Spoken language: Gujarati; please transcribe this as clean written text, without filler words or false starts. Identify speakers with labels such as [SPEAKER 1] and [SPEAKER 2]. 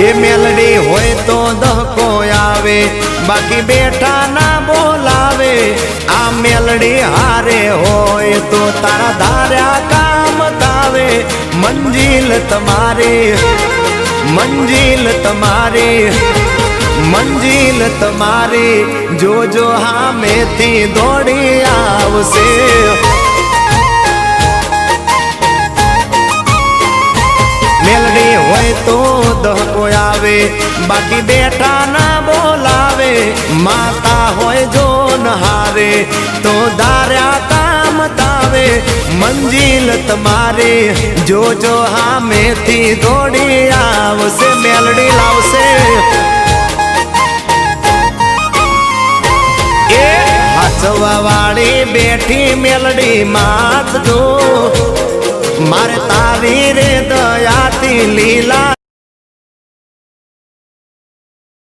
[SPEAKER 1] એ મેલડી હોય તો દહકો આવે, બાકી બેઠા ના બોલાવે। આ મેલડી હારે હોય તો તારા ધાર્યા કામ થાવે। મંજિલ તમારી, મંજિલ તમારી, મંજિલ તમારી જોજો હામેથી દોડી આવશે। મેલડી હોય તો દહકો આવે, બાકી બેઠા ના બોલાવે। માતા હોય જો નહારે તો ધાર્યા કામ થાવે। મંજિલ તમારી જોજો હામેથી દોડી આવશે। મેલડી લાવશે એ હાચવા વાળી બેઠી મેલડી માત જો, મારે તારી રે દયાથી લીલા